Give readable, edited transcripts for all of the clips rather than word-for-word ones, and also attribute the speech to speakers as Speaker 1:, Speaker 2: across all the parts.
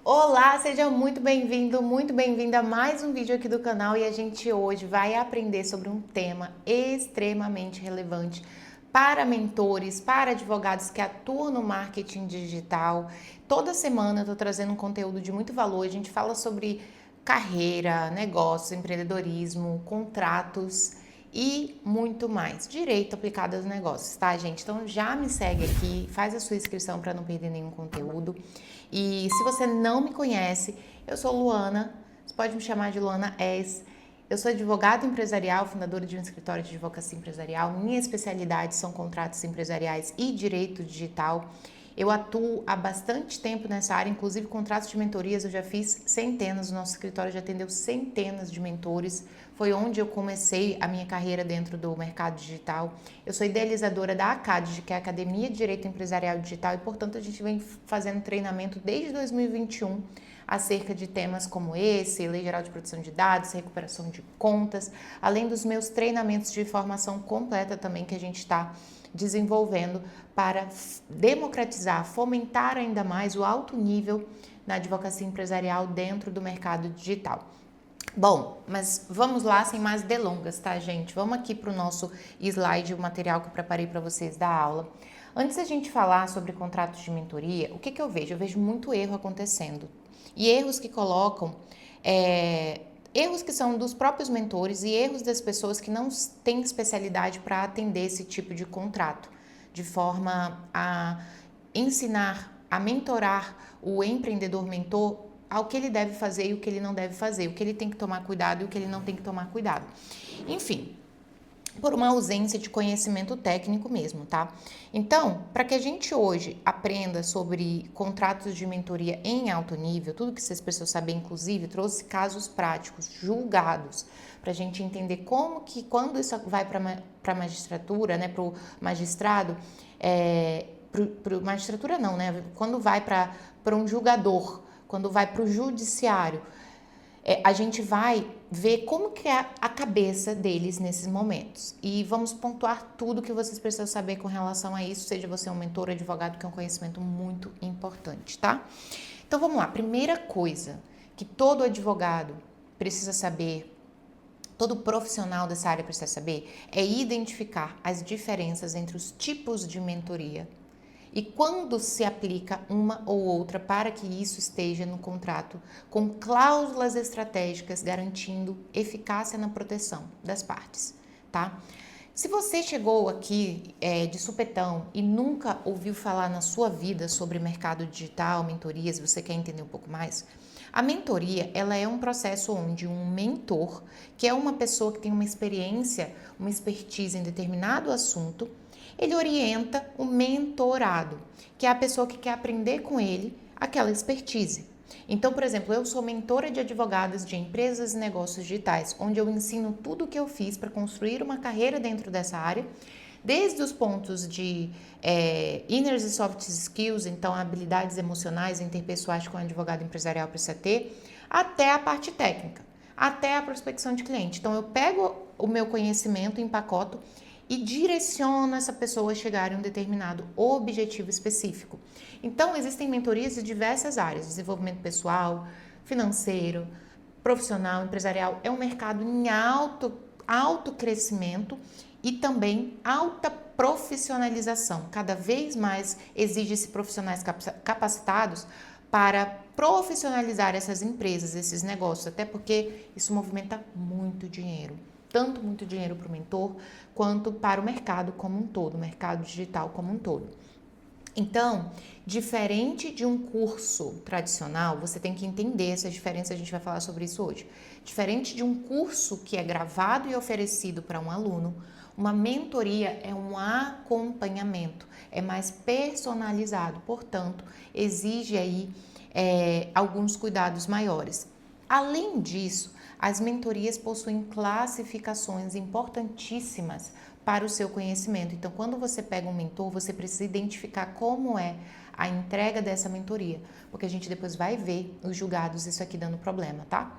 Speaker 1: Olá, seja muito bem-vindo, muito bem-vinda a mais um vídeo aqui do canal e a gente hoje vai aprender sobre um tema extremamente relevante para mentores, para advogados que atuam no marketing digital. Toda semana eu tô trazendo um conteúdo de muito valor, a gente fala sobre carreira, negócios, empreendedorismo, contratos e muito mais. Direito aplicado aos negócios, tá, gente? Então já me segue aqui, faz a sua inscrição para não perder nenhum conteúdo. E se você não me conhece, eu sou Luana, você pode me chamar de Luana S. Eu sou advogada empresarial, fundadora de um escritório de advocacia empresarial. Minha especialidade são contratos empresariais e direito digital. Eu atuo há bastante tempo nessa área, inclusive contratos de mentorias, eu já fiz centenas, o nosso escritório já atendeu centenas de mentores. Foi onde eu comecei a minha carreira dentro do mercado digital. Eu sou idealizadora da ACAD, que é a Academia de Direito Empresarial Digital, e, portanto, a gente vem fazendo treinamento desde 2021 acerca de temas como esse, Lei Geral de Proteção de Dados, recuperação de contas, além dos meus treinamentos de formação completa também que a gente está desenvolvendo para democratizar, fomentar ainda mais o alto nível na advocacia empresarial dentro do mercado digital. Bom, mas vamos lá sem mais delongas, tá, gente? Vamos aqui para o nosso slide, o material que eu preparei para vocês da aula. Antes da gente falar sobre contratos de mentoria, o que eu vejo? Eu vejo muito erro acontecendo. E erros que colocam, erros que são dos próprios mentores e erros das pessoas que não têm especialidade para atender esse tipo de contrato, de forma a ensinar, a mentorar o empreendedor mentor ao que ele deve fazer e o que ele não deve fazer, o que ele tem que tomar cuidado e o que ele não tem que tomar cuidado. Enfim, por uma ausência de conhecimento técnico mesmo, tá? Então, para que a gente hoje aprenda sobre contratos de mentoria em alto nível, tudo que vocês precisam saber, inclusive, trouxe casos práticos, julgados, para a gente entender como que, quando isso vai para a magistratura, né, para o magistrado, para magistratura não, né, quando vai para um julgador, quando vai para o judiciário, a gente vai ver como que é a cabeça deles nesses momentos. E vamos pontuar tudo que vocês precisam saber com relação a isso, seja você um mentor ou advogado, que é um conhecimento muito importante, tá? Então vamos lá, primeira coisa que todo advogado precisa saber, todo profissional dessa área precisa saber, é identificar as diferenças entre os tipos de mentoria e quando se aplica uma ou outra para que isso esteja no contrato, com cláusulas estratégicas garantindo eficácia na proteção das partes, tá? Se você chegou aqui de supetão e nunca ouviu falar na sua vida sobre mercado digital, mentorias, você quer entender um pouco mais? A mentoria, ela é um processo onde um mentor, que é uma pessoa que tem uma experiência, uma expertise em determinado assunto, ele orienta o mentorado, que é a pessoa que quer aprender com ele aquela expertise. Então, por exemplo, eu sou mentora de advogados de empresas e negócios digitais, onde eu ensino tudo o que eu fiz para construir uma carreira dentro dessa área, desde os pontos de inner e soft skills, então habilidades emocionais e interpessoais que um advogado empresarial precisa ter, até a parte técnica, até a prospecção de cliente. Então, eu pego o meu conhecimento, empacoto e direciona essa pessoa a chegar em um determinado objetivo específico. Então, existem mentorias de diversas áreas, desenvolvimento pessoal, financeiro, profissional, empresarial. É um mercado em alto crescimento e também alta profissionalização. Cada vez mais exige-se profissionais capacitados para profissionalizar essas empresas, esses negócios, até porque isso movimenta muito dinheiro. Tanto muito dinheiro para o mentor, quanto para o mercado como um todo, o mercado digital como um todo. Então, diferente de um curso tradicional, você tem que entender essa diferença, a gente vai falar sobre isso hoje. Diferente de um curso que é gravado e oferecido para um aluno, uma mentoria é um acompanhamento, é mais personalizado, portanto, exige aí alguns cuidados maiores. Além disso, as mentorias possuem classificações importantíssimas para o seu conhecimento. Então, quando você pega um mentor, você precisa identificar como é a entrega dessa mentoria, porque a gente depois vai ver os julgados isso aqui dando problema, tá?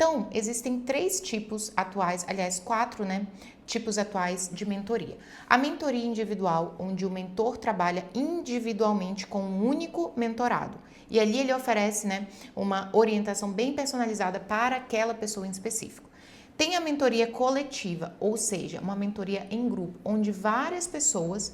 Speaker 1: Então, existem 3 tipos atuais, aliás, 4, né, tipos atuais de mentoria. A mentoria individual, onde o mentor trabalha individualmente com um único mentorado. E ali ele oferece, né, uma orientação bem personalizada para aquela pessoa em específico. Tem a mentoria coletiva, ou seja, uma mentoria em grupo, onde várias pessoas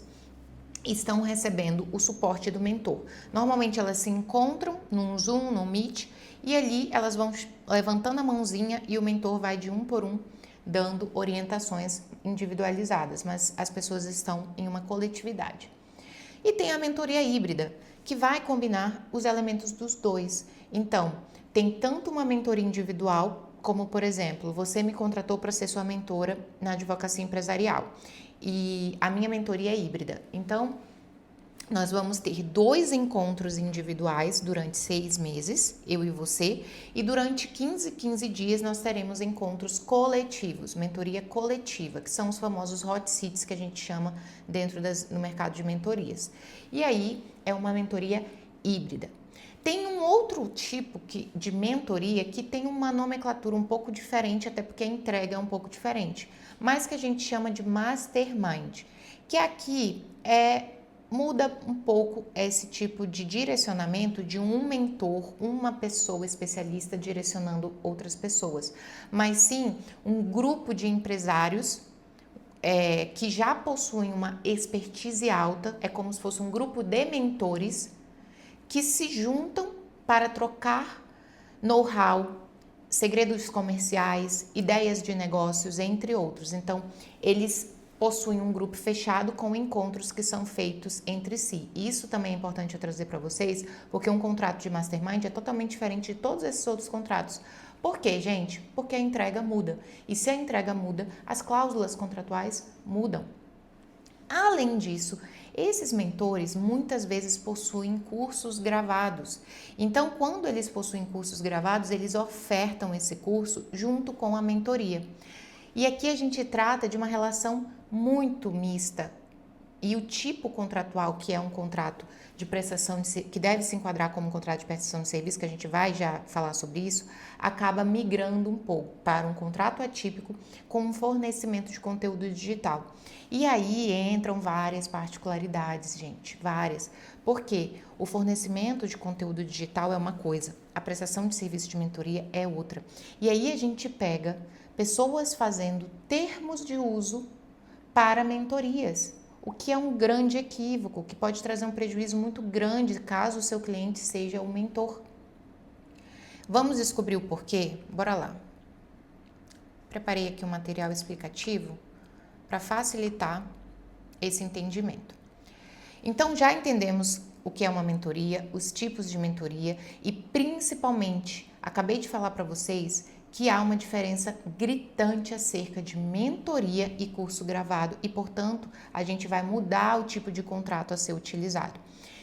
Speaker 1: estão recebendo o suporte do mentor. Normalmente elas se encontram num Zoom, num Meet, e ali elas vão levantando a mãozinha e o mentor vai de um por um dando orientações individualizadas, mas as pessoas estão em uma coletividade. E tem a mentoria híbrida, que vai combinar os elementos dos dois. Então, tem tanto uma mentoria individual, como, por exemplo, você me contratou para ser sua mentora na advocacia empresarial. E a minha mentoria é híbrida. Então, nós vamos ter 2 encontros individuais durante 6 meses, eu e você, e durante 15 dias nós teremos encontros coletivos, mentoria coletiva, que são os famosos hot seats que a gente chama dentro no mercado de mentorias. E aí é uma mentoria híbrida. Tem um outro tipo de mentoria que tem uma nomenclatura um pouco diferente, até porque a entrega é um pouco diferente, mas que a gente chama de mastermind, que aqui muda um pouco esse tipo de direcionamento de um mentor, uma pessoa especialista direcionando outras pessoas, mas sim um grupo de empresários que já possuem uma expertise alta, é como se fosse um grupo de mentores que se juntam para trocar know-how, segredos comerciais, ideias de negócios, entre outros. Então, eles possuem um grupo fechado com encontros que são feitos entre si. Isso também é importante eu trazer para vocês, porque um contrato de mastermind é totalmente diferente de todos esses outros contratos. Por quê, gente? Porque a entrega muda. E se a entrega muda, as cláusulas contratuais mudam. Além disso, esses mentores muitas vezes possuem cursos gravados. Então, quando eles possuem cursos gravados, eles ofertam esse curso junto com a mentoria. E aqui a gente trata de uma relação muito mista. E o tipo contratual, que é um contrato de prestação, que deve se enquadrar como um contrato de prestação de serviço, que a gente vai já falar sobre isso, acaba migrando um pouco para um contrato atípico com um fornecimento de conteúdo digital. E aí entram várias particularidades, gente, várias. Porque o fornecimento de conteúdo digital é uma coisa, a prestação de serviço de mentoria é outra. E aí a gente pega pessoas fazendo termos de uso para mentorias, o que é um grande equívoco, que pode trazer um prejuízo muito grande caso o seu cliente seja o mentor. Vamos descobrir o porquê? Bora lá. Preparei aqui um material explicativo para facilitar esse entendimento. Então, já entendemos o que é uma mentoria, os tipos de mentoria e, principalmente, acabei de falar para vocês que há uma diferença gritante acerca de mentoria e curso gravado e, portanto, a gente vai mudar o tipo de contrato a ser utilizado.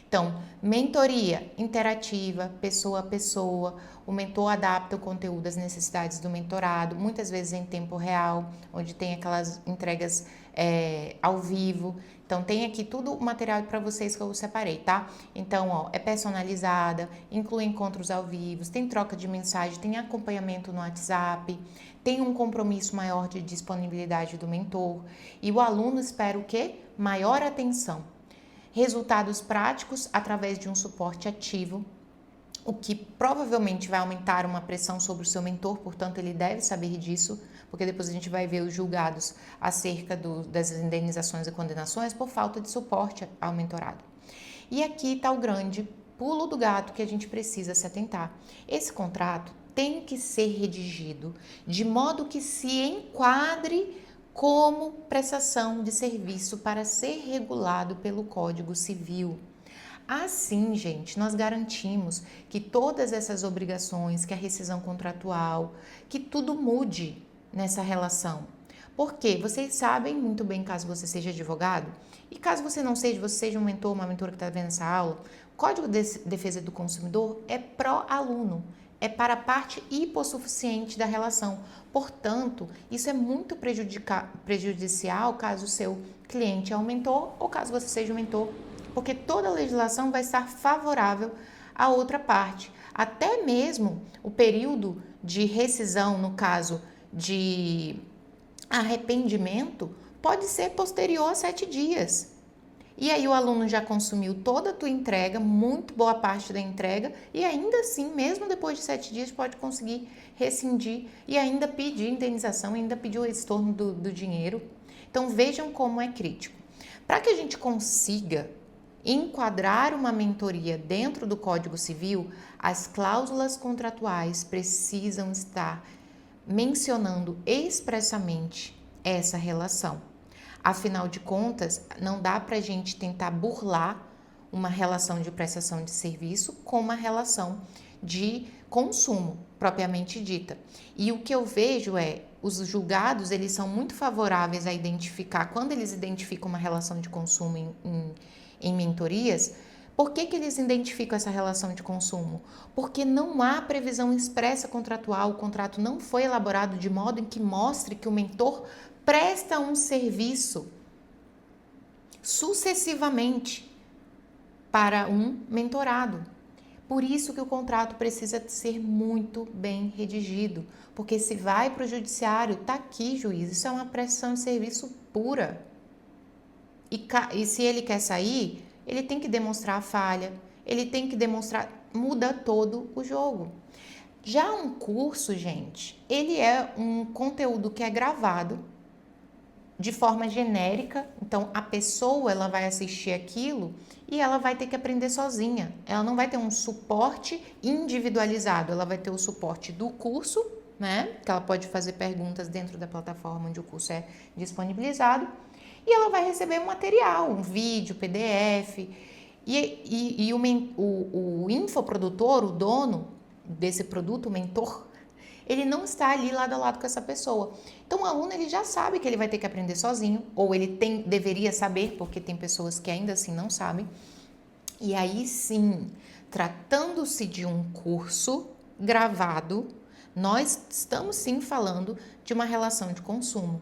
Speaker 1: Então, mentoria interativa, pessoa a pessoa, o mentor adapta o conteúdo às necessidades do mentorado, muitas vezes em tempo real, onde tem aquelas entregas ao vivo. Então, tem aqui tudo o material para vocês que eu separei, tá? Então, ó, é personalizada, inclui encontros ao vivo, tem troca de mensagem, tem acompanhamento no WhatsApp, tem um compromisso maior de disponibilidade do mentor e o aluno espera o quê? Maior atenção. Resultados práticos através de um suporte ativo, o que provavelmente vai aumentar uma pressão sobre o seu mentor, portanto, ele deve saber disso, porque depois a gente vai ver os julgados acerca das indenizações e condenações por falta de suporte ao mentorado. E aqui está o grande pulo do gato que a gente precisa se atentar. Esse contrato tem que ser redigido de modo que se enquadre como prestação de serviço para ser regulado pelo Código Civil. Assim, gente, nós garantimos que todas essas obrigações, que a rescisão contratual, que tudo mude nessa relação. Porque vocês sabem muito bem, caso você seja advogado, e caso você não seja, você seja um mentor, uma mentora que está vendo essa aula, o Código de Defesa do Consumidor é pró-aluno. É para a parte hipossuficiente da relação. Portanto, isso é muito prejudicial caso o seu cliente é um mentor ou caso você seja um mentor, porque toda a legislação vai estar favorável à outra parte. Até mesmo o período de rescisão, no caso de arrependimento, pode ser posterior a 7 dias. E aí o aluno já consumiu toda a tua entrega, muito boa parte da entrega, e ainda assim, mesmo depois de 7 dias, pode conseguir rescindir e ainda pedir indenização, ainda pedir o estorno do dinheiro. Então vejam como é crítico. Para que a gente consiga enquadrar uma mentoria dentro do Código Civil, as cláusulas contratuais precisam estar mencionando expressamente essa relação. Afinal de contas, não dá para a gente tentar burlar uma relação de prestação de serviço com uma relação de consumo, propriamente dita. E o que eu vejo é, os julgados, eles são muito favoráveis a identificar, quando eles identificam uma relação de consumo em mentorias, por que eles identificam essa relação de consumo? Porque não há previsão expressa contratual, o contrato não foi elaborado de modo em que mostre que o mentor presta um serviço sucessivamente para um mentorado. Por isso que o contrato precisa ser muito bem redigido, porque se vai para o judiciário, tá aqui, juiz, isso é uma prestação de serviço pura. E se ele quer sair, ele tem que demonstrar a falha, ele tem que demonstrar, muda todo o jogo. Já um curso, gente, ele é um conteúdo que é gravado de forma genérica, então a pessoa ela vai assistir aquilo e ela vai ter que aprender sozinha. Ela não vai ter um suporte individualizado, ela vai ter o suporte do curso, né? Que ela pode fazer perguntas dentro da plataforma onde o curso é disponibilizado e ela vai receber um material, um vídeo, PDF. E o infoprodutor, o dono desse produto, o mentor, ele não está ali lado a lado com essa pessoa. Então o aluno ele já sabe que ele vai ter que aprender sozinho, ou ele deveria saber, porque tem pessoas que ainda assim não sabem. E aí sim, tratando-se de um curso gravado, nós estamos sim falando de uma relação de consumo,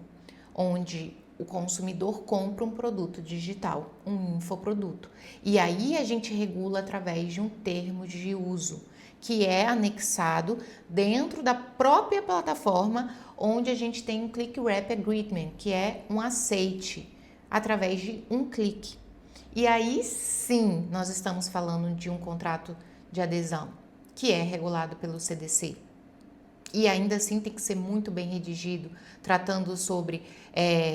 Speaker 1: onde o consumidor compra um produto digital, um infoproduto. E aí a gente regula através de um termo de uso, que é anexado dentro da própria plataforma, onde a gente tem um Click Wrap Agreement, que é um aceite através de um clique. E aí sim, nós estamos falando de um contrato de adesão, que é regulado pelo CDC. E ainda assim tem que ser muito bem redigido, tratando sobre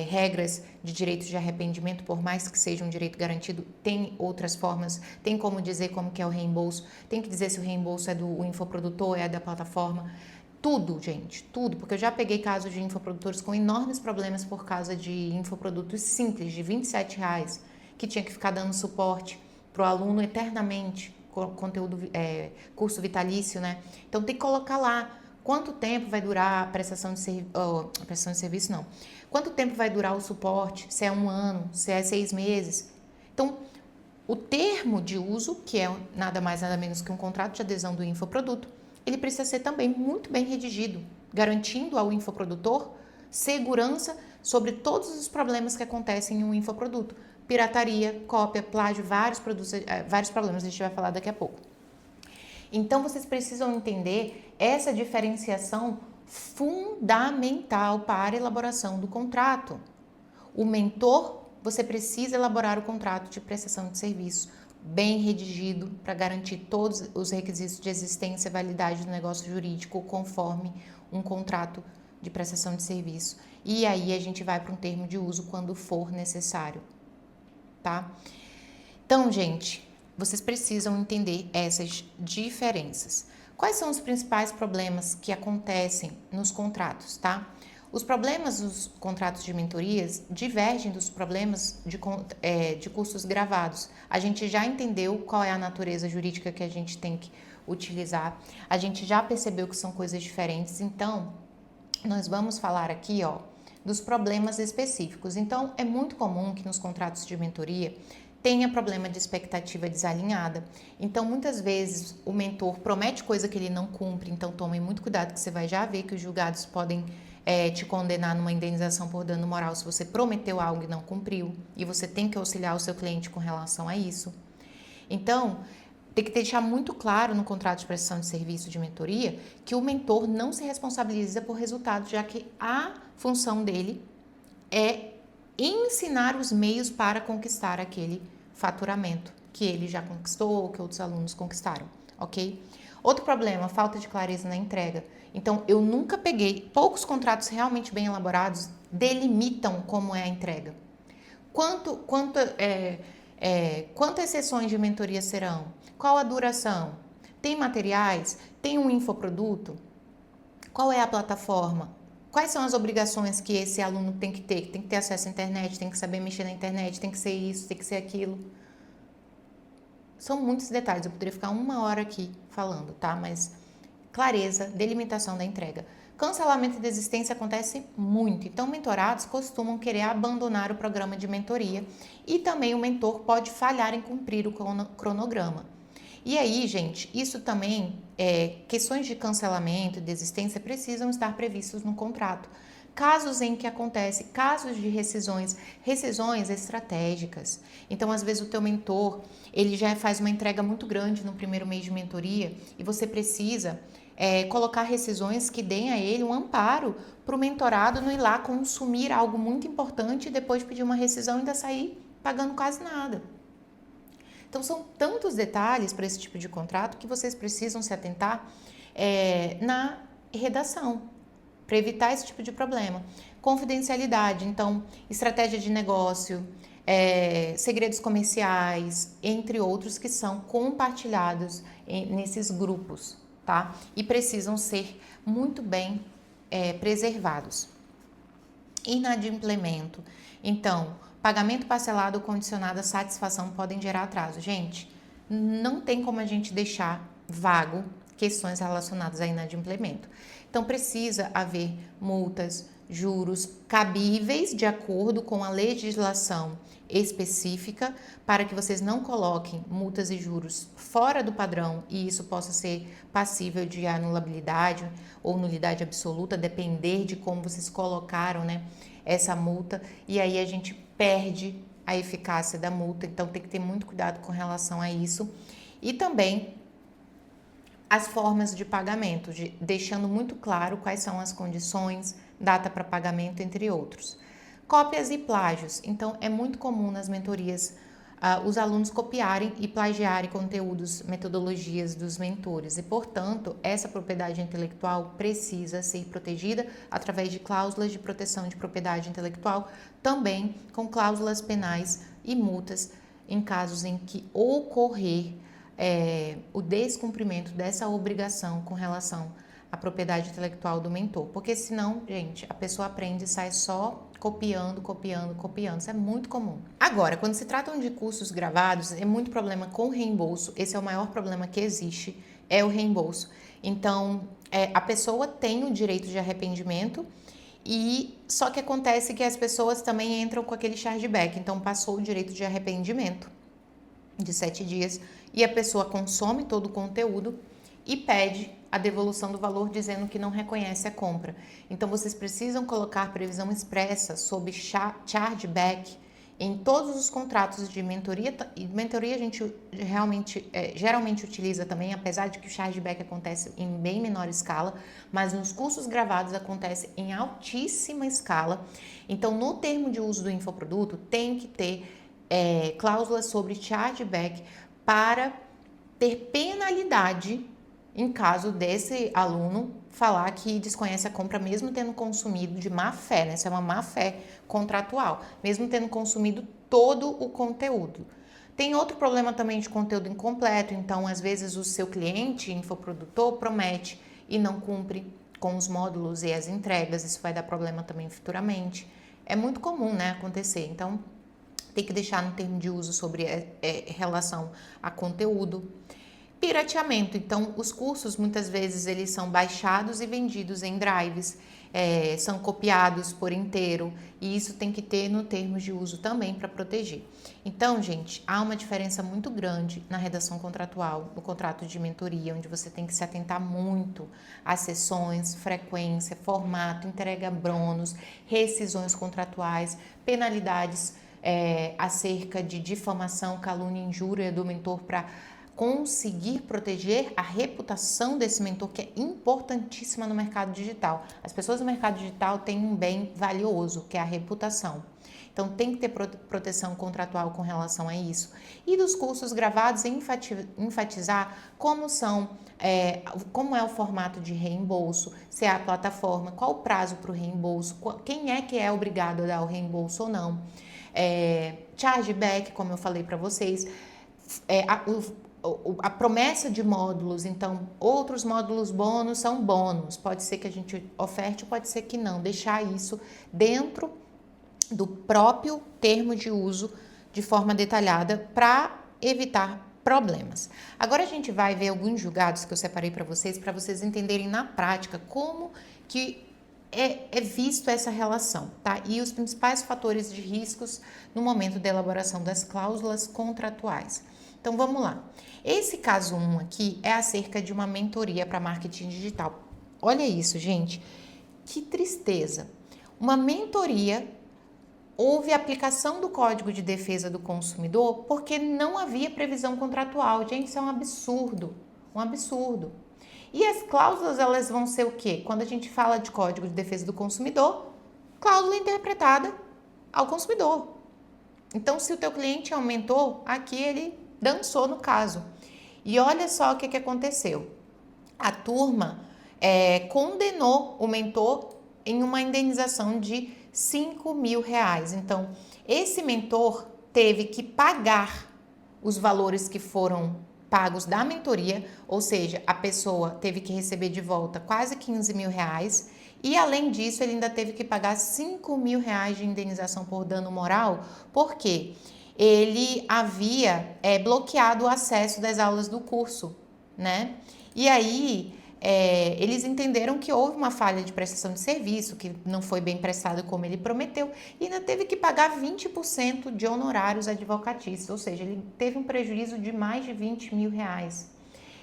Speaker 1: regras de direito de arrependimento, por mais que seja um direito garantido, tem outras formas, tem como dizer como que é o reembolso, tem que dizer se o reembolso é do infoprodutor, é da plataforma, tudo, gente, tudo, porque eu já peguei casos de infoprodutores com enormes problemas por causa de infoprodutos simples, de R$ 27, que tinha que ficar dando suporte para o aluno eternamente, conteúdo, curso vitalício, né? Então tem que colocar lá quanto tempo vai durar a prestação de serviço, não. Quanto tempo vai durar o suporte, se é 1 ano, se é 6 meses. Então, o termo de uso, que é nada mais nada menos que um contrato de adesão do infoproduto, ele precisa ser também muito bem redigido, garantindo ao infoprodutor segurança sobre todos os problemas que acontecem em um infoproduto. Pirataria, cópia, plágio, vários problemas, a gente vai falar daqui a pouco. Então, vocês precisam entender essa diferenciação fundamental para a elaboração do contrato. O mentor, você precisa elaborar o contrato de prestação de serviço bem redigido para garantir todos os requisitos de existência e validade do negócio jurídico conforme um contrato de prestação de serviço. E aí a gente vai para um termo de uso quando for necessário, tá? Então, gente, vocês precisam entender essas diferenças. Quais são os principais problemas que acontecem nos contratos, tá? Os problemas dos contratos de mentorias divergem dos problemas de cursos gravados. A gente já entendeu qual é a natureza jurídica que a gente tem que utilizar. A gente já percebeu que são coisas diferentes. Então, nós vamos falar aqui, ó, dos problemas específicos. Então, é muito comum que nos contratos de mentoria tenha problema de expectativa desalinhada. Então, muitas vezes, o mentor promete coisa que ele não cumpre. Então, tomem muito cuidado, que você vai já ver que os julgados podem te condenar numa indenização por dano moral se você prometeu algo e não cumpriu. E você tem que auxiliar o seu cliente com relação a isso. Então, Tem que deixar muito claro no contrato de prestação de serviço de mentoria que o mentor não se responsabiliza por resultado, já que a função dele é ensinar os meios para conquistar aquele faturamento que ele já conquistou ou que outros alunos conquistaram, ok? Outro problema, falta de clareza na entrega. Então, eu nunca peguei, poucos contratos realmente bem elaborados delimitam como é a entrega. Quantas sessões de mentoria serão? Qual a duração? Tem materiais? Tem um infoproduto? Qual é a plataforma? Quais são as obrigações que esse aluno tem que ter? Tem que ter acesso à internet, tem que saber mexer na internet, tem que ser isso, tem que ser aquilo. São muitos detalhes, eu poderia ficar 1 hora aqui falando, tá? Mas clareza, delimitação da entrega. Cancelamento e desistência acontece muito, então mentorados costumam querer abandonar o programa de mentoria e também o mentor pode falhar em cumprir o cronograma. E aí, gente, isso também, questões de cancelamento e desistência precisam estar previstos no contrato. Casos em que acontece, casos de rescisões estratégicas. Então, às vezes o teu mentor, ele já faz uma entrega muito grande no primeiro mês de mentoria e você precisa colocar rescisões que deem a ele um amparo para o mentorado não ir lá consumir algo muito importante e depois pedir uma rescisão e ainda sair pagando quase nada. Então, são tantos detalhes para esse tipo de contrato que vocês precisam se atentar na redação, para evitar esse tipo de problema. Confidencialidade, então, estratégia de negócio, segredos comerciais, entre outros que são compartilhados nesses grupos, tá? E precisam ser muito bem preservados. Inadimplemento. Então, pagamento parcelado ou condicionado à satisfação podem gerar atraso. Gente, não tem como a gente deixar vago questões relacionadas a inadimplemento. Então, precisa haver multas, juros cabíveis de acordo com a legislação específica para que vocês não coloquem multas e juros fora do padrão e isso possa ser passível de anulabilidade ou nulidade absoluta, depender de como vocês colocaram, né, essa multa, e aí a gente perde a eficácia da multa, então tem que ter muito cuidado com relação a isso. E também as formas de pagamento, deixando muito claro quais são as condições, data para pagamento, entre outros. Cópias e plágios. Então, é muito comum nas mentorias os alunos copiarem e plagiarem conteúdos, metodologias dos mentores. E, portanto, essa propriedade intelectual precisa ser protegida através de cláusulas de proteção de propriedade intelectual, também com cláusulas penais e multas em casos em que ocorrer o descumprimento dessa obrigação com relação à propriedade intelectual do mentor. Porque senão, gente, a pessoa aprende e sai só copiando. Isso é muito comum. Agora, quando se tratam de cursos gravados, é muito problema com reembolso. Esse é o maior problema que existe, é o reembolso. Então, a pessoa tem o direito de arrependimento e só que acontece que as pessoas também entram com aquele chargeback. Então, passou o direito de arrependimento de 7 dias e a pessoa consome todo o conteúdo e pede a devolução do valor dizendo que não reconhece a compra. Então, vocês precisam colocar previsão expressa sobre chargeback em todos os contratos de mentoria. E mentoria a gente geralmente utiliza também, apesar de que o chargeback acontece em bem menor escala, mas nos cursos gravados acontece em altíssima escala. Então, no termo de uso do infoproduto, tem que ter cláusulas sobre chargeback para ter penalidade em caso desse aluno falar que desconhece a compra mesmo tendo consumido de má fé, né? Isso é uma má fé contratual, mesmo tendo consumido todo o conteúdo. Tem outro problema também de conteúdo incompleto, então às vezes o seu cliente, infoprodutor, promete e não cumpre com os módulos e as entregas, isso vai dar problema também futuramente. É muito comum, né, acontecer, então tem que deixar no termo de uso sobre relação a conteúdo. Pirateamento, então os cursos muitas vezes eles são baixados e vendidos em drives, são copiados por inteiro e isso tem que ter no termo de uso também para proteger. Então, gente, há uma diferença muito grande na redação contratual, no contrato de mentoria, onde você tem que se atentar muito às sessões, frequência, formato, entrega bônus, rescisões contratuais, penalidades acerca de difamação, calúnia e injúria do mentor para conseguir proteger a reputação desse mentor, que é importantíssima no mercado digital. As pessoas no mercado digital têm um bem valioso, que é a reputação. Então, tem que ter proteção contratual com relação a isso. E dos cursos gravados, enfatizar como é o formato de reembolso, se é a plataforma, qual o prazo para o reembolso, quem é que é obrigado a dar o reembolso ou não. Chargeback, como eu falei para vocês, a promessa de módulos, então outros módulos bônus são bônus, pode ser que a gente oferte, pode ser que não, deixar isso dentro do próprio termo de uso de forma detalhada para evitar problemas. Agora a gente vai ver alguns julgados que eu separei para vocês entenderem na prática como que é visto essa relação, tá? E os principais fatores de riscos no momento da elaboração das cláusulas contratuais. Então vamos lá. Esse caso 1 aqui é acerca de uma mentoria para marketing digital. Olha isso, gente. Que tristeza. Uma mentoria, houve aplicação do Código de Defesa do Consumidor porque não havia previsão contratual. Gente, isso é um absurdo. Um absurdo. E as cláusulas, elas vão ser o quê? Quando a gente fala de Código de Defesa do Consumidor, cláusula interpretada ao consumidor. Então, se o teu cliente aumentou, aqui ele dançou no caso. E olha só o que aconteceu. A turma condenou o mentor em uma indenização de R$5.000. Então, esse mentor teve que pagar os valores que foram pagos da mentoria, ou seja, a pessoa teve que receber de volta quase R$15.000 e, além disso, ele ainda teve que pagar R$5.000 de indenização por dano moral, porque ele havia bloqueado o acesso das aulas do curso, né? E aí, eles entenderam que houve uma falha de prestação de serviço, que não foi bem prestado como ele prometeu, e ainda teve que pagar 20% de honorários advocatícios, ou seja, ele teve um prejuízo de mais de R$20.000.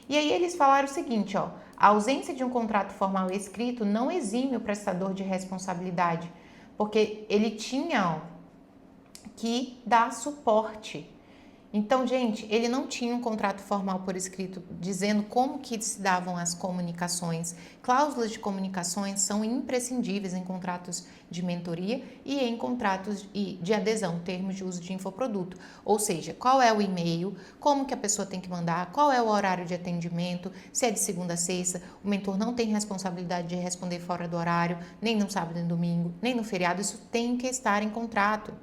Speaker 1: E aí eles falaram o seguinte, ó, a ausência de um contrato formal escrito não exime o prestador de responsabilidade, porque ele tinha que dar suporte. Então, gente, ele não tinha um contrato formal por escrito dizendo como que se davam as comunicações. Cláusulas de comunicações são imprescindíveis em contratos de mentoria e em contratos de adesão, termos de uso de infoproduto. Ou seja, qual é o e-mail, como que a pessoa tem que mandar, qual é o horário de atendimento, se é de segunda a sexta, o mentor não tem responsabilidade de responder fora do horário, nem no sábado e domingo, nem no feriado, isso tem que estar em contrato.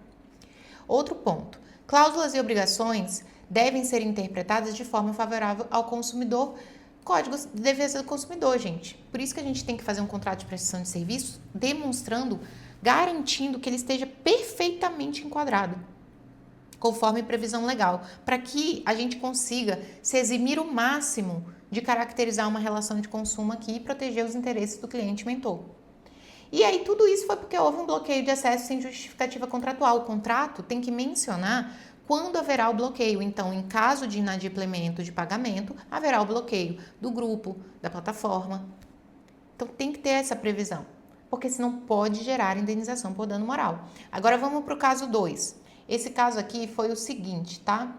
Speaker 1: Outro ponto. Cláusulas e obrigações devem ser interpretadas de forma favorável ao consumidor. Código de Defesa do Consumidor, gente. Por isso que a gente tem que fazer um contrato de prestação de serviço demonstrando, garantindo que ele esteja perfeitamente enquadrado, conforme previsão legal, para que a gente consiga se eximir o máximo de caracterizar uma relação de consumo aqui e proteger os interesses do cliente mentor. E aí tudo isso foi porque houve um bloqueio de acesso sem justificativa contratual. O contrato tem que mencionar quando haverá o bloqueio. Então, em caso de inadimplemento de pagamento, haverá o bloqueio do grupo, da plataforma. Então, tem que ter essa previsão, porque senão pode gerar indenização por dano moral. Agora, vamos para o caso 2. Esse caso aqui foi o seguinte, tá?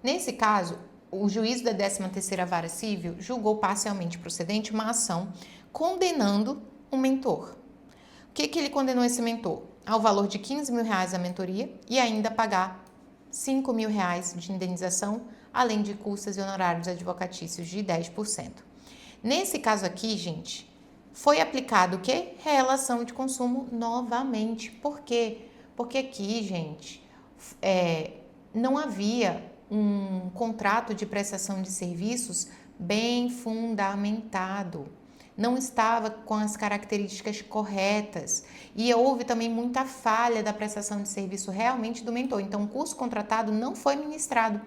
Speaker 1: Nesse caso, o juízo da 13ª Vara Civil julgou parcialmente procedente uma ação condenando um mentor. O que ele condenou esse mentor? Ao valor de R$15.000 a mentoria e ainda pagar R$5.000 de indenização, além de custas e honorários advocatícios de 10%. Nesse caso aqui, gente, foi aplicado o quê? Relação de consumo novamente. Por quê? Porque aqui, gente, não havia um contrato de prestação de serviços bem fundamentado. Não estava com as características corretas e houve também muita falha da prestação de serviço realmente do mentor. Então, o curso contratado não foi ministrado.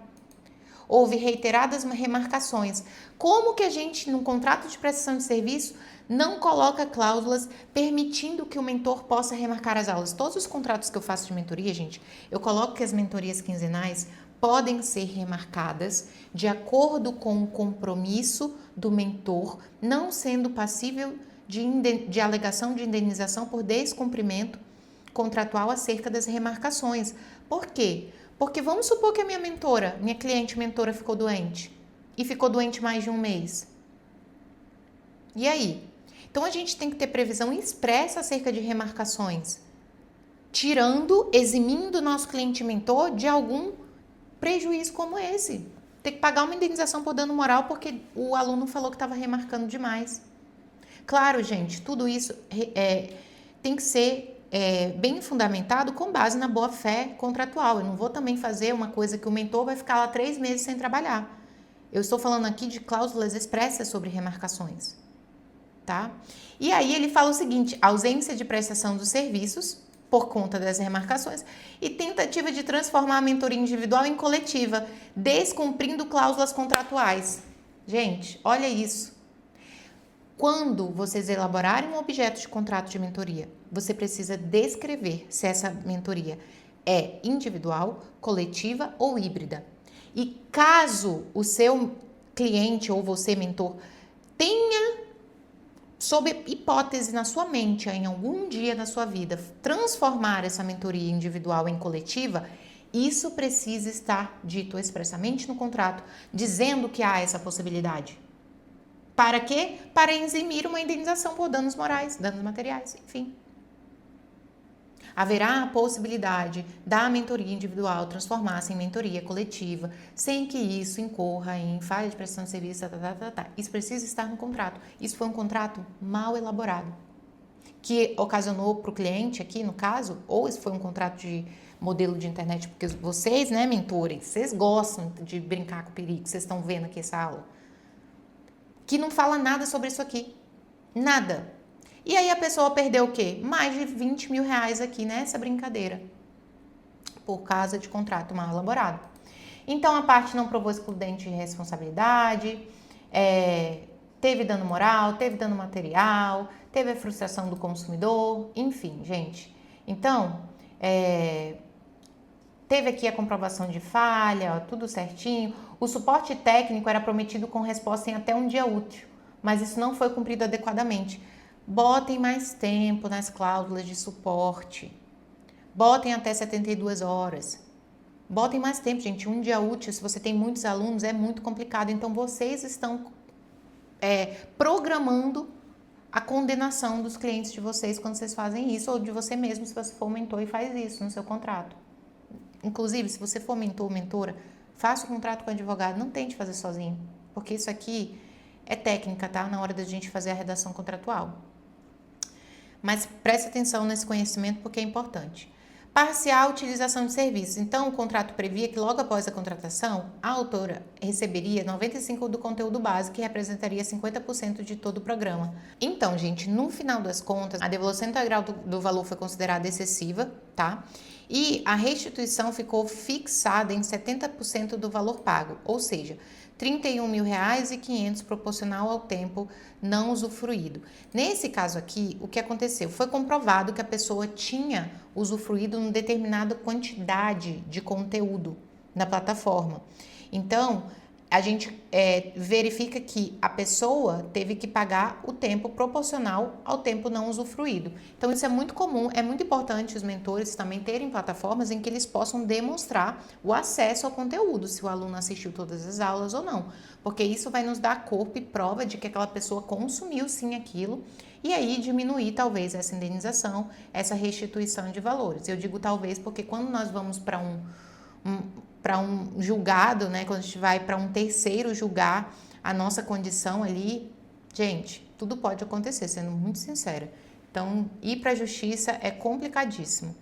Speaker 1: Houve reiteradas remarcações. Como que a gente, num contrato de prestação de serviço, não coloca cláusulas permitindo que o mentor possa remarcar as aulas? Todos os contratos que eu faço de mentoria, gente, eu coloco que as mentorias quinzenais podem ser remarcadas de acordo com o compromisso do mentor, não sendo passível de alegação de indenização por descumprimento contratual acerca das remarcações. Por quê? Porque vamos supor que a minha cliente mentora ficou doente. E ficou doente mais de um mês. E aí? Então a gente tem que ter previsão expressa acerca de remarcações. Eximindo o nosso cliente mentor de algum prejuízo como esse. Ter que pagar uma indenização por dano moral porque o aluno falou que estava remarcando demais. Claro, gente, tudo isso tem que ser bem fundamentado com base na boa-fé contratual. Eu não vou também fazer uma coisa que o mentor vai ficar lá 3 meses sem trabalhar. Eu estou falando aqui de cláusulas expressas sobre remarcações, tá? E aí ele fala o seguinte: ausência de prestação dos serviços por conta das remarcações e tentativa de transformar a mentoria individual em coletiva, descumprindo cláusulas contratuais. Gente, olha isso. Quando vocês elaborarem um objeto de contrato de mentoria, você precisa descrever se essa mentoria é individual, coletiva ou híbrida. E caso o seu cliente ou você, mentor, tenha, sob hipótese na sua mente, em algum dia da sua vida, transformar essa mentoria individual em coletiva, isso precisa estar dito expressamente no contrato, dizendo que há essa possibilidade. Para quê? Para eximir uma indenização por danos morais, danos materiais, enfim. Haverá a possibilidade da mentoria individual transformar-se em mentoria coletiva, sem que isso incorra em falha de prestação de serviço, Isso precisa estar no contrato. Isso foi um contrato mal elaborado, que ocasionou para o cliente aqui, no caso, ou isso foi um contrato de modelo de internet, porque vocês, né, mentores, vocês gostam de brincar com o perigo, vocês estão vendo aqui essa aula, que não fala nada sobre isso aqui. Nada. E aí a pessoa perdeu o quê? Mais de 20 mil reais aqui nessa brincadeira, por causa de contrato mal elaborado. Então a parte não provou excludente de responsabilidade, teve dano moral, teve dano material, teve a frustração do consumidor, enfim, gente. Então, teve aqui a comprovação de falha, ó, tudo certinho. O suporte técnico era prometido com resposta em até um dia útil, mas isso não foi cumprido adequadamente. Botem mais tempo nas cláusulas de suporte. Botem até 72 horas. Botem mais tempo, gente. Um dia útil, se você tem muitos alunos, é muito complicado. Então, vocês estão programando a condenação dos clientes de vocês quando vocês fazem isso, ou de você mesmo, se você for mentor e faz isso no seu contrato. Inclusive, se você for mentor ou mentora, faça o contrato com o advogado. Não tente fazer sozinho, porque isso aqui é técnica, tá? Na hora da gente fazer a redação contratual. Mas preste atenção nesse conhecimento porque é importante. Parcial utilização de serviços. Então, o contrato previa que logo após a contratação, a autora receberia 95% do conteúdo base, que representaria 50% de todo o programa. Então, gente, no final das contas, a devolução integral do valor foi considerada excessiva, tá? E a restituição ficou fixada em 70% do valor pago, ou seja, R$31.500 proporcional ao tempo não usufruído. Nesse caso aqui, o que aconteceu? Foi comprovado que a pessoa tinha usufruído uma determinada quantidade de conteúdo na plataforma. Então, a gente verifica que a pessoa teve que pagar o tempo proporcional ao tempo não usufruído. Então, isso é muito comum, é muito importante os mentores também terem plataformas em que eles possam demonstrar o acesso ao conteúdo, se o aluno assistiu todas as aulas ou não, porque isso vai nos dar corpo e prova de que aquela pessoa consumiu sim aquilo, e aí diminuir talvez essa indenização, essa restituição de valores. Eu digo talvez porque quando nós vamos para um julgado, né? Quando a gente vai para um terceiro julgar a nossa condição ali, gente, tudo pode acontecer, sendo muito sincera. Então, ir para a justiça é complicadíssimo.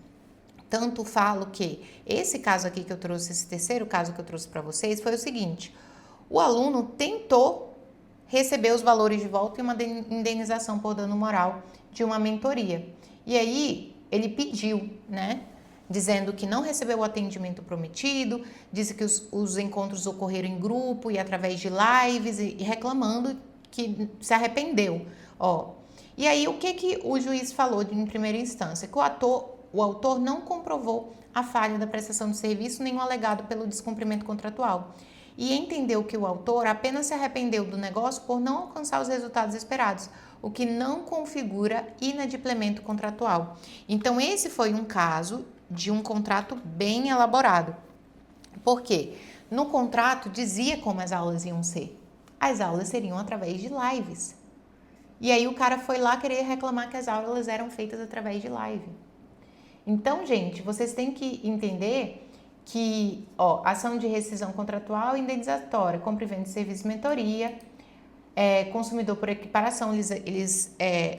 Speaker 1: Tanto falo que esse caso aqui que eu trouxe, esse terceiro caso que eu trouxe para vocês, foi o seguinte: o aluno tentou receber os valores de volta e uma indenização por dano moral de uma mentoria. E aí, ele pediu, né? Dizendo que não recebeu o atendimento prometido, disse que os encontros ocorreram em grupo e através de lives e reclamando que se arrependeu. E aí o que o juiz falou em primeira instância? Que o autor não comprovou a falha da prestação de serviço nem o alegado pelo descumprimento contratual e entendeu que o autor apenas se arrependeu do negócio por não alcançar os resultados esperados, o que não configura inadimplemento contratual. Então, esse foi um caso de um contrato bem elaborado. Por quê? No contrato dizia como as aulas iam ser. As aulas seriam através de lives. E aí o cara foi lá querer reclamar que as aulas eram feitas através de live. Então, gente, vocês têm que entender que, ação de rescisão contratual e indenizatória, compra e venda de serviço de mentoria, consumidor por equiparação, eles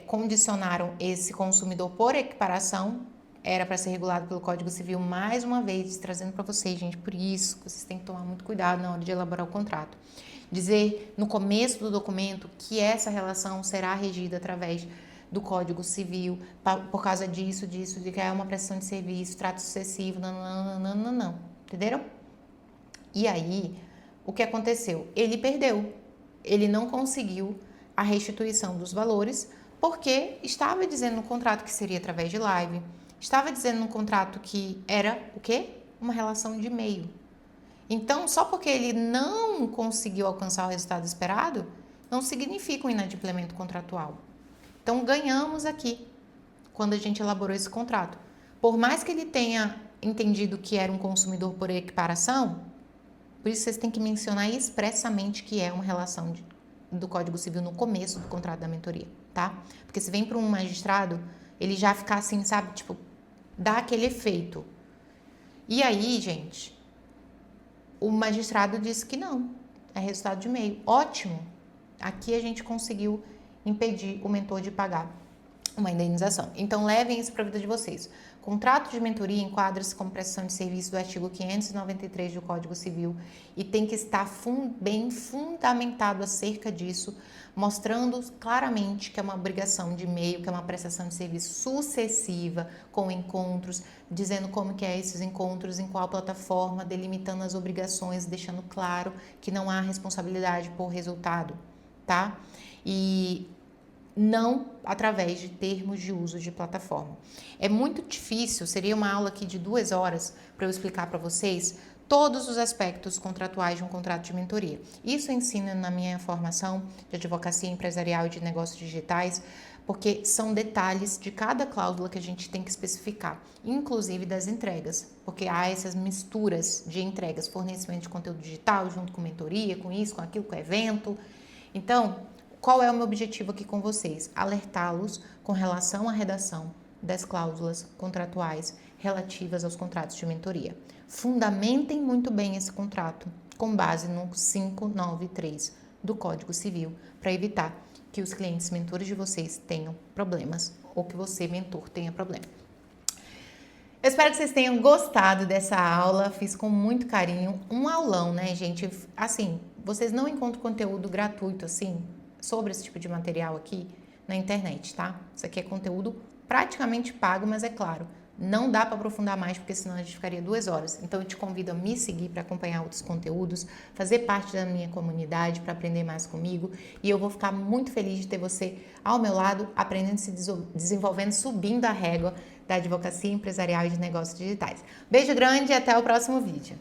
Speaker 1: condicionaram esse consumidor por equiparação, era para ser regulado pelo Código Civil, mais uma vez, trazendo para vocês, gente, por isso que vocês têm que tomar muito cuidado na hora de elaborar o contrato. Dizer no começo do documento que essa relação será regida através do Código Civil, por causa disso, de que é uma prestação de serviço, trato sucessivo, não. Entenderam? E aí, o que aconteceu? Ele perdeu. Ele não conseguiu a restituição dos valores, porque estava dizendo no contrato que seria através de live, estava dizendo no contrato que era o quê? Uma relação de meio. Então, só porque ele não conseguiu alcançar o resultado esperado, não significa um inadimplemento contratual. Então, ganhamos aqui, quando a gente elaborou esse contrato. Por mais que ele tenha entendido que era um consumidor por equiparação, por isso vocês têm que mencionar expressamente que é uma relação do Código Civil no começo do contrato da mentoria, tá? Porque se vem para um magistrado, ele já fica assim, sabe? Tipo, dá aquele efeito. E aí, gente, o magistrado disse que não, é resultado de meio. Ótimo! Aqui a gente conseguiu impedir o mentor de pagar uma indenização. Então, levem isso para a vida de vocês. Contrato de mentoria enquadra-se como prestação de serviço do artigo 593 do Código Civil e tem que estar bem fundamentado acerca disso, mostrando claramente que é uma obrigação de meio, que é uma prestação de serviço sucessiva, com encontros, dizendo como que é esses encontros, em qual plataforma, delimitando as obrigações, deixando claro que não há responsabilidade por resultado, tá? E não através de termos de uso de plataforma. É muito difícil, seria uma aula aqui de 2 horas para eu explicar para vocês todos os aspectos contratuais de um contrato de mentoria. Isso eu ensino na minha formação de advocacia empresarial e de negócios digitais, porque são detalhes de cada cláusula que a gente tem que especificar, inclusive das entregas, porque há essas misturas de entregas, fornecimento de conteúdo digital junto com mentoria, com isso, com aquilo, com evento. Então, qual é o meu objetivo aqui com vocês? Alertá-los com relação à redação das cláusulas contratuais relativas aos contratos de mentoria. Fundamentem muito bem esse contrato com base no 593 do Código Civil para evitar que os clientes mentores de vocês tenham problemas ou que você, mentor, tenha problema. Eu espero que vocês tenham gostado dessa aula, fiz com muito carinho, um aulão, né, gente? Assim, vocês não encontram conteúdo gratuito assim, sobre esse tipo de material aqui na internet, tá? Isso aqui é conteúdo praticamente pago, mas é claro, não dá para aprofundar mais, porque senão a gente ficaria 2 horas. Então eu te convido a me seguir para acompanhar outros conteúdos, fazer parte da minha comunidade para aprender mais comigo, e eu vou ficar muito feliz de ter você ao meu lado, aprendendo, se desenvolvendo, subindo a régua da advocacia empresarial e de negócios digitais. Beijo grande e até o próximo vídeo.